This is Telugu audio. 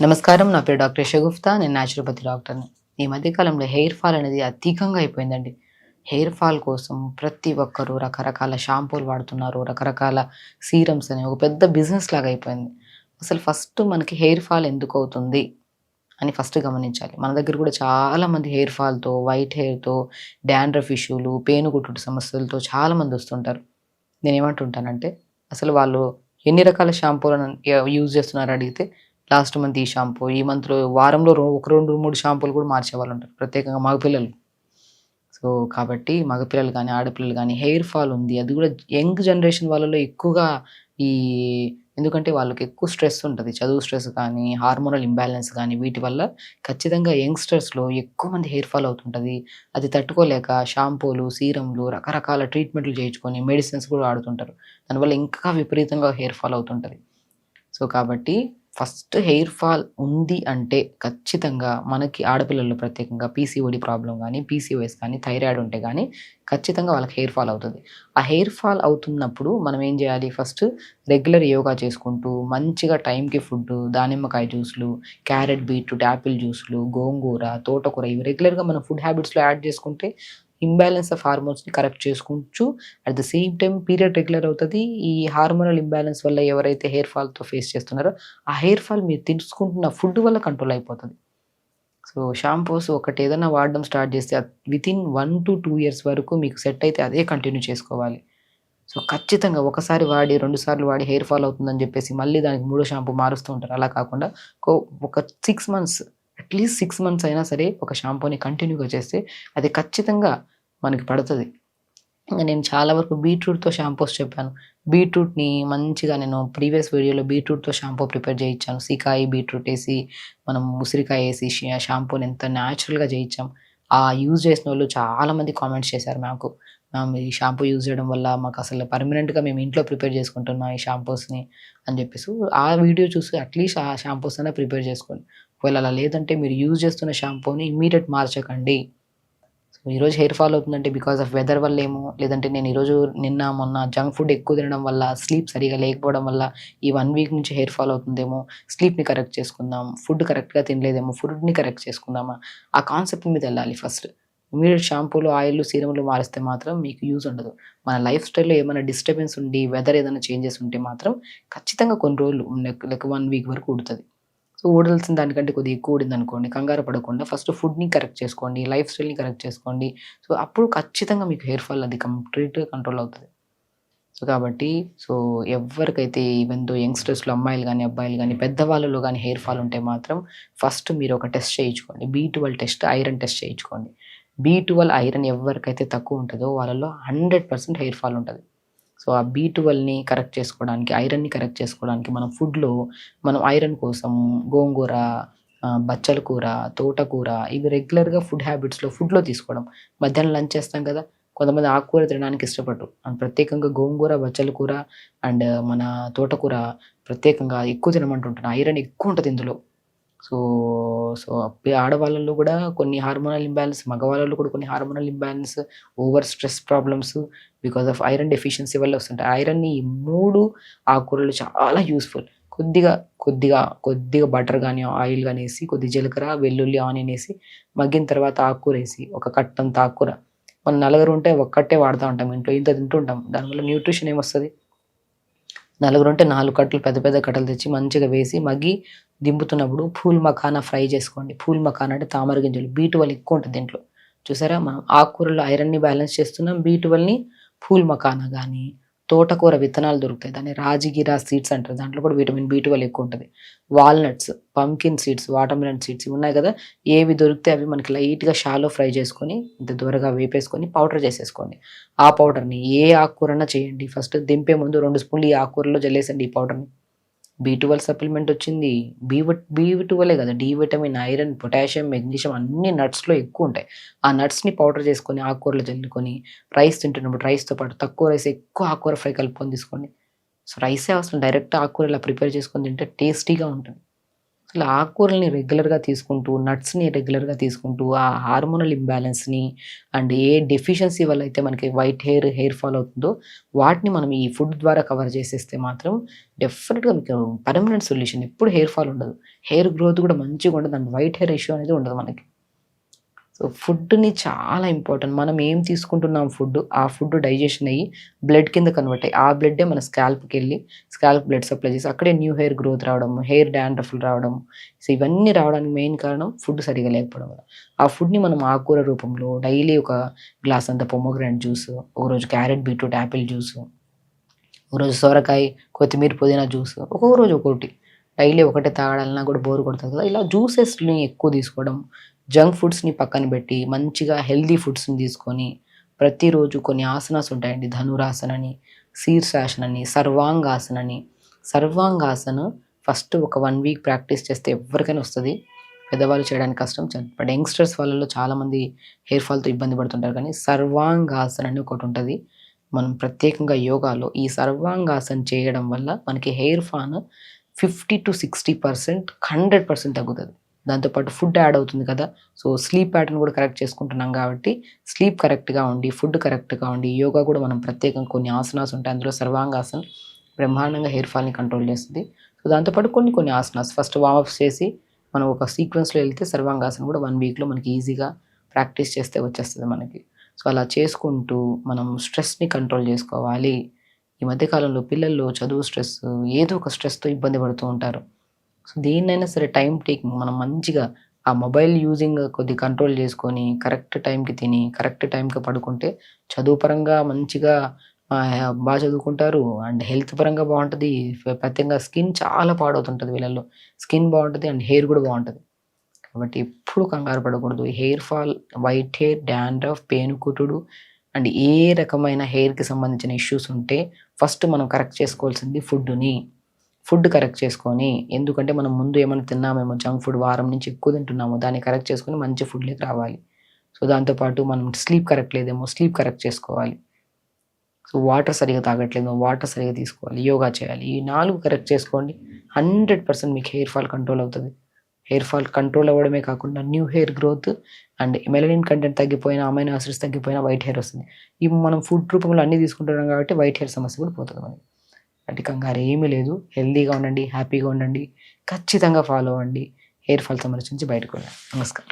నమస్కారం. నా పేరు డాక్టర్ షగుఫ్తా. నేను న్యాచురోపతి డాక్టర్‌ని. ఈ మధ్య కాలంలో హెయిర్ ఫాల్ అనేది అధికంగా అయిపోయిందండి. హెయిర్ ఫాల్ కోసం ప్రతి ఒక్కరు రకరకాల షాంపూలు వాడుతున్నారు. రకరకాల సీరమ్స్ అని ఒక పెద్ద బిజినెస్ లాగా అయిపోయింది. అసలు ఫస్ట్ మనకి హెయిర్ ఫాల్ ఎందుకవుతుంది అని ఫస్ట్ గమనించాలి. మన దగ్గర కూడా చాలామంది హెయిర్ ఫాల్‌తో, వైట్ హెయిర్‌తో, డాండ్రఫ్ ఇష్యూలు, పేనుగుట్టుడు సమస్యలతో చాలామంది వస్తుంటారు. నేనేమంటుంటానంటే, అసలు వాళ్ళు ఎన్ని రకాల షాంపూలను యూజ్ చేస్తున్నారో అడిగితే, లాస్ట్ మంత్ ఈ షాంపూ, ఈ మంత్‌లో వారంలో ఒక 2, 3 షాంపూలు కూడా మార్చేవాళ్ళుంటారు. ప్రత్యేకంగా మగపిల్లలు. సో, కాబట్టి మగపిల్లలు గానీ, ఆడపిల్లలు గానీ హెయిర్ ఫాల్ ఉంది. అది గూడా యంగ్ జనరేషన్ వాళ్ళలో ఎక్కువగా ఈ ఎందుకంటే వాళ్ళకి ఎక్కువ స్ట్రెస్ ఉంటది. చదువు స్ట్రెస్ కానీ, హార్మోనల్ ఇంబాలెన్స్ గానీ వీటి వల్ల ఖచ్చితంగా యంగ్‌స్టర్స్‌లో ఎక్కువ మంది హెయిర్ ఫాల్ అవుతుంటది. అది తట్టుకోలేక షాంపూలు, సీరమ్‌లు రకరకాల ట్రీట్‌మెంట్‌లు చేయించుకొని మెడిసిన్స్ కూడా వాడుతుంటారు. దానివల్ల ఇంకా విపరీతంగా హెయిర్ ఫాల్ అవుతుంటది. సో, కాబట్టి ఫస్ట్ హెయిర్ ఫాల్ ఉంది అంటే ఖచ్చితంగా మనకి ఆడపిల్లల్లో ప్రత్యేకంగా పీసీఓడీ ప్రాబ్లమ్ గానీ, పీసీఓఎస్ కానీ, థైరాయిడ్ ఉంటే గానీ ఖచ్చితంగా వాళ్ళకి హెయిర్ ఫాల్ అవుతది. ఆ హెయిర్ ఫాల్ అవుతున్నప్పుడు మనం ఏం జేయాలి? ఫస్ట్ రెగ్యులర్ యోగా చేసుకుంటూ, మంచిగా టైంకి ఫుడ్డు, దానిమ్మకాయ జ్యూస్‌లు, క్యారెట్, బీట్రూట్, యాపిల్ జ్యూస్‌లు, గోంగూర, తోటకూర ఇవి రెగ్యులర్‌గా మనం ఫుడ్ హ్యాబిట్స్‌లో యాడ్ చేసుకుంటే ఇంబాలెన్స్ ఆఫ్ హార్మోన్స్‌ని కరెక్ట్ చేసుకోవచ్చు. At the same time period regular అవుతది. ఈ హార్మోనల్ ఇంబాలెన్స్ వల్ల ఎవరైతే హెయిర్ ఫాల్‌తో ఫేస్ చేస్తున్నారో, ఆ హెయిర్ ఫాల్ మీరు తీసుకుంటున్న ఫుడ్ వల్ల కంట్రోల్ అయిపోతది. సో, షాంపూస్ ఒకటేదన్నా వాడడం స్టార్ట్ చేస్తే వితిన్ 1-2 ఇయర్స్ వరకు మీకు సెట్ అయితే అదే కంటిన్యూ చేసుకోవాలి. సో, ఖచ్చితంగా ఒకసారి వాడి, 2 సార్లు వాడి హెయిర్ ఫాల్ అవుతుందని జెప్పేసి మళ్ళీ దానికి మూడో షాంపూ మారుస్తూ ఉంటారు. అలా కాకుండా ఒక 6 మంత్స్ అట్‌లీస్ట్ 6 మంత్స్ అయినా సరే ఒక షాంపూని కంటిన్యూ‌గా చేస్తే అది ఖచ్చితంగా మనకి పడతది. ఇంక నేను చాలా వరకు బీట్రూట్‌తో షాంపూస్ చెప్పాను. బీట్రూట్‌ని మంచిగా నేను ప్రీవియస్ వీడియోలో బీట్రూట్‌తో షాంపూ ప్రిపేర్ చేయించాను. సీకాయి, బీట్రూట్ ఏసి, మనం ఉసిరికాయ ఏసి షాంపూని ఎంత న్యాచురల్‌గా చేయించాం. యూజ్ చేసినోళ్ళు చాలామంది కామెంట్స్ చేశారు నాకు. ఈ షాంపూ యూజ్ చేయడం వల్ల మాకసలు పర్మనెంట్‌గా మేము ఇంట్లో ప్రిపేర్ చేసుకుంటున్నాం ఈ షాంపూస్‌ని అని చెప్పేసి. ఆ వీడియో చూసి అట్‌లీస్ట్ ఆ షాంపూస్ అన్నా ప్రిపేర్ చేసుకోండి. ఒకవేళ అలా లేదంటే మీరు యూజ్ చేస్తున్న షాంపూని ఇమ్మీడియేట్ మార్చకండి. సో, ఈరోజు హెయిర్ ఫాల్ అవుతుందంటే బికాస్ ఆఫ్ వెదర్ వల్లేమో, లేదంటే నేను ఈరోజు నిన్న, మొన్న జంక్ ఫుడ్ ఎక్కువ తినడం వల్ల, స్లీప్ సరిగ్గా లేకపోవడం వల్ల ఈ 1 వీక్ నుంచి హెయిర్ ఫాల్ అవుతుందేమో, స్లీప్‌ని కరెక్ట్ చేసుకుందాం, ఫుడ్ కరెక్ట్‌గా తినలేదేమో, ఫుడ్‌ని కరెక్ట్ చేసుకుందామా, ఆ కాన్సెప్ట్ మీదెళ్ళాలి ఫస్ట్. ఇమ్మీడియేట్ షాంపూలు, ఆయిల్‌లు, సీరమ్‌లు మారిస్తే మాత్రం మీకు యూజ్ ఉండదు. మన లైఫ్ స్టైల్‌లో ఏమైనా డిస్టర్బెన్స్ ఉండి, వెదర్ ఏదైనా చేంజెస్ ఉంటే మాత్రం ఖచ్చితంగా కొన్ని రోజులు లైక్ 1 వీక్ వరకు ఉడతది. సో, ఊడాల్సిన దానికంటే కొద్దిగా ఎక్కువ ఊడిందనుకోండి, కంగారు పడకుండా ఫస్ట్ ఫుడ్‌ని కరెక్ట్ చేసుకోండి. లైఫ్ స్టైల్‌ని కరెక్ట్ చేసుకోండి. సో, అప్పుడు ఖచ్చితంగా మీకు హెయిర్ ఫాల్ అది కంప్లీట్‌గా కంట్రోల్ అవుతది. సో, కాబట్టి సో, ఎవ్వరికైతే ఈవెన్ దో యంగ్‌స్టర్స్‌లో అమ్మాయిలు గాని, అబ్బాయిలు గాని, పెద్దవాళ్ళలో గాని హెయిర్ ఫాల్ ఉంటే మాత్రం ఫస్ట్ మీరు ఒక టెస్ట్ చేయించుకోండి. బి12 టెస్ట్, ఐరన్ టెస్ట్ చేయించుకోండి. బి12, ఐరన్ ఎవరికైతే తక్కువ ఉంటదో వాళ్ళలో 100% హెయిర్ ఫాల్ ఉంటది. సో, ఆ బి12ని కరెక్ట్ చేసుకోవడానికి, ఐరన్‌ని కరెక్ట్ చేసుకోవడానికి మనం ఫుడ్‌లో మనం ఐరన్ కోసం గోంగూర, బచ్చల కూర, తోటకూర ఇవి రెగ్యులర్‌గా ఫుడ్‌లో తీసుకోవడం. మధ్యాహ్నం లంచ్ చేస్తాం కదా! కొంతమంది ఆకుకూర తినడానికి ఇష్టపడరు. ప్రత్యేకంగా గోంగూర, బచ్చల కూర అండ్ మన తోటకూర ప్రత్యేకంగా ఎక్కువ తినమంటుంటాను. ఐరన్ ఎక్కువుంటది ఇందులో. సో, సో, ఆడవాళ్ళలో గూడా కొన్ని హార్మోనల్ ఇంబాలెన్స్, మగవాళ్ళలో కూడా కొన్ని hormonal imbalance, over stress problems because of iron deficiency వల్ల వస్తుంటాయి. ఐరన్‌ని ఈ 3 ఆకుకూరలు చాలా యూజ్‌ఫుల్. కొద్దిగా, కొద్దిగా బటర్ గాని, ఆయిల్ గాని ఏసి, కొద్దిగా జీలకర్ర, వెల్లుల్లి, ఆనియన్ ఏసి మగ్గిన తర్వాత ఆకుకూరేసి, ఒక కట్టంత ఆకుకూర. మనం నలుగురుంటే ఒక కట్టే వాడతా ఉంటాం ఇంట్లో. ఇంత తింటుంటాం. దానివల్ల న్యూట్రిషన్ ఏమొస్తది? నలుగురుంటే 4 కట్టలు పెద్ద పెద్ద కట్టలు తెచ్చి మంచిగా వేసి మగ్గి దింపుతున్నప్పుడు పూల్ మఖానా ఫ్రై చేసుకోండి. పూల్ మఖానా అంటే తామర గింజలు. బి12 ఎక్కువుంటది దీంట్లో. చూసారా? మనం ఆకుకూరలో ఐరన్‌ని బ్యాలెన్స్ చేస్తున్నాం. బి12ని పూల్ మఖానా గాని, తోటకూర విత్తనాలు దొరుకుతాయి. దాన్ని రాజిగిరా సీడ్స్ అంటారు. దాంట్లో కూడా విటమిన్ బి12 ఎక్కువుంటది. Walnuts, pumpkin seeds, watermelon seeds ఇవి ఉన్నాయి కదా! ఏవి దొరికితే అవి మనకి లైట్‌గా షాలో ఫ్రై చేసుకొని, ఇంత దోరగా వేపేసుకొని పౌడర్ చేసేసుకోండి. ఆ పౌడర్‌ని ఏ ఆకుకూరన్నా చేయండి. ఫస్ట్ దింపే ముందు 2 స్పూన్లు ఈ ఆకుకూరలో జల్లేసండి ఈ పౌడర్‌ని. బి12 సప్లిమెంట్ వచ్చింది. బి12 కాదు, D vitamin, iron, potassium, magnesium అన్నీ నట్స్‌లో ఎక్కువుంటాయి. ఆ నట్స్‌ని పౌడర్ చేసుకొని ఆకుకూరలో జల్లుకొని రైస్ తింటున్నప్పుడు రైస్‌తో పాటు తక్కువ రైస్ ఎక్కువ ఆకుకూర ఫ్రై కలుపుకొని తీసుకోండి. సో, రైసే అవసరం డైరెక్ట్ ఆకుకూర ఇలా ప్రిపేర్ చేసుకొని తింటే టేస్టీగా ఉంటుంది. అసలు ఆకుకూరల్ని రెగ్యులర్‌గా తీసుకుంటూ, నట్స్‌ని రెగ్యులర్‌గా తీసుకుంటూ, ఆ హార్మోనల్ ఇంబాలెన్స్‌ని అండ్ ఏ డెఫిషియన్సీ వల్ల అయితే మనకి వైట్ హెయిర్ ఫాల్ అవుతుందో, వాటిని మనం ఈ ఫుడ్ ద్వారా కవర్ చేసేస్తే మాత్రం డెఫినిట్‌గా మీకు పర్మనెంట్ సొల్యూషన్. ఎప్పుడు హెయిర్ ఫాల్ ఉండదు. హెయిర్ గ్రోత్ కూడా మంచిగా ఉండదు. అండ్ వైట్ హెయిర్ ఇష్యూ అనేది ఉండదు మనకి. సో, ఫుడ్‌ని చాలా ఇంపార్టెంట్. మనం ఏం తీసుకుంటున్నాం ఫుడ్, ఆ ఫుడ్ డైజెషన్ అయ్యి బ్లడ్ కింద కన్వర్ట్ అయ్యి, ఆ బ్లడ్డే మన స్కాల్ప్‌కెళ్ళి స్కాల్ప్ బ్లడ్ సప్లై చేసి అక్కడే న్యూ హెయిర్ గ్రోత్ రావడం, హెయిర్ డాండ్రఫ్‌లు రావడం. సో, ఇవన్నీ రావడానికి మెయిన్ కారణం ఫుడ్ సరిగ్గా లేకపోవడం వల్ల. ఆ ఫుడ్‌ని మనం ఆకుకూర రూపంలో డైలీ ఒక గ్లాస్ అంత పొమోగ్రానేట్ జ్యూస్, ఒకరోజు క్యారెట్, బీట్రూట్, యాపిల్ జ్యూస్, ఒకరోజు సొరకాయ, కొత్తిమీర, పుదీనా జ్యూస్, ఒక్కొక్క రోజు ఒక్కోటి. డైలీ ఒకటే తాగాలన్నా కూడా బోర్ కొడతది కదా! ఇలా జ్యూసెస్‌ని ఎక్కువ తీసుకోవడం, జంక్ ఫుడ్స్‌ని పక్కన పెట్టి, మంచిగా హెల్తీ ఫుడ్స్‌ని తీసుకొని, ప్రతిరోజు కొన్ని ఆసనాస్ ఉంటాయండి. ధనురాసనని, శీర్షాసనని, సర్వాంగాసనని. సర్వాంగాసన ఫస్ట్ ఒక 1 వీక్ ప్రాక్టీస్ చేస్తే ఎవ్వరికైనా వస్తది. పెద్దవాళ్ళు చేయడానికి కష్టం. బట్ యంగ్‌స్టర్స్ వాళ్ళలో చాలామంది హెయిర్ ఫాల్‌తో ఇబ్బంది పడుతుంటారు కానీ, సర్వాంగాసన అని ఒకటుంటది. మనం ప్రత్యేకంగా యోగాలో ఈ సర్వాంగాసన చేయడం వల్ల మనకి హెయిర్ ఫాల్ 50-60% 100% తగ్గుతది. దాంతో పాటు ఫుడ్ యాడ్ అవుతుంది కదా! సో, స్లీప్ ప్యాటర్న్ కూడా కరెక్ట్ చేసుకుంటున్నాం కాబట్టి, స్లీప్ కరెక్ట్‌గా ఉండి, ఫుడ్ కరెక్ట్‌గా ఉండి, యోగా కూడా మనం ప్రత్యేకంగా కొన్ని ఆసనాస్ ఉంటాయి. అందులో సర్వాంగాసన్ బ్రహ్మాండంగా హెయిర్ ఫాల్‌ని కంట్రోల్ చేస్తది. సో, దాంతో పాటు కొన్ని కొన్ని ఆసనాస్ ఫస్ట్ వార్మప్స్ చేసి, మనం ఒక సీక్వెన్స్‌లో ఎళ్తే సర్వాంగాసన కూడా 1 వీక్‌లో మనకి ఈజీగా ప్రాక్టీస్ చేస్తే వచ్చేస్తది మనకి. సో, అలా చేసుకుంటూ మనం స్ట్రెస్‌ని కంట్రోల్ జేసుకోవాలి. ఈ మధ్య కాలంలో పిల్లల్లో చదువు స్ట్రెస్, ఏదో ఒక స్ట్రెస్‌తో ఇబ్బంది పడుతూ ఉంటారు. సో, దేన్నైనా సరే టైమ్ టేకింగ్ మనం మంచిగా ఆ మొబైల్ యూజింగ్ కొద్దిగా కంట్రోల్ చేసుకొని, కరెక్ట్ టైంకి తిని, కరెక్ట్ టైంకి పడుకుంటే చదువు పరంగా మంచిగా బా చదువుకుంటారు. అండ్ హెల్త్ పరంగా బావుంటది. ప్రత్యేకంగా స్కిన్ చాలా పాడవుతుంటది వీళ్ళల్లో. స్కిన్ బావుంటది అండ్ హెయిర్ గూడా బావుంటది. కాబట్టి ఎప్పుడు కంగారు పడకూడదు. Hair fall, white hair, dandruff, పేనుకుటుడు అండ్ ఏ రకమైన హెయిర్‌కి సంబంధించిన ఇష్యూస్ ఉంటే ఫస్ట్ మనం కరెక్ట్ చేసుకోవాల్సింది ఫుడ్‌ని. ఫుడ్ కరెక్ట్ చేసుకొని, ఎందుకంటే మనం ముందు ఏమన్నా తిన్నామేమో జంక్ ఫుడ్ వారం నుంచి ఎక్కువ తింటున్నాము. దాన్ని కరెక్ట్ చేసుకొని మంచి ఫుడ్‌లోకి రావాలి. సో, దాంతో పాటు మనం స్లీప్ కరెక్ట్ లేదేమో స్లీప్ కరెక్ట్ చేసుకోవాలి. సో, వాటర్ సరిగ్గా తాగట్లేదేమో వాటర్ సరిగ్గా తీసుకోవాలి. యోగా చేయాలి. ఈ 4 కరెక్ట్ చేసుకోండి. 100% మీకు హెయిర్ ఫాల్ కంట్రోల్ అవుతది. హెయిర్ ఫాల్ కంట్రోల్ అవ్వడమే కాకుండా new hair growth and melanin content తగ్గిపోయినా, అమైనో యాసిడ్స్ తగ్గిపోయినా వైట్ హెయిర్ వస్తుంది. ఇవి మనం ఫుడ్ రూపంలో అన్నీ తీసుకుంటున్నాం కాబట్టి వైట్ హెయిర్ సమస్య కూడా పోతది మనకి. అంటే కంగారు ఏమీ లేదు. హెల్తీగా ఉండండి, హ్యాపీగా ఉండండి. ఖచ్చితంగా ఫాలో అవ్వండి. హెయిర్ ఫాల్ సమస్య నుంచి బయటపడండి. నమస్కారం.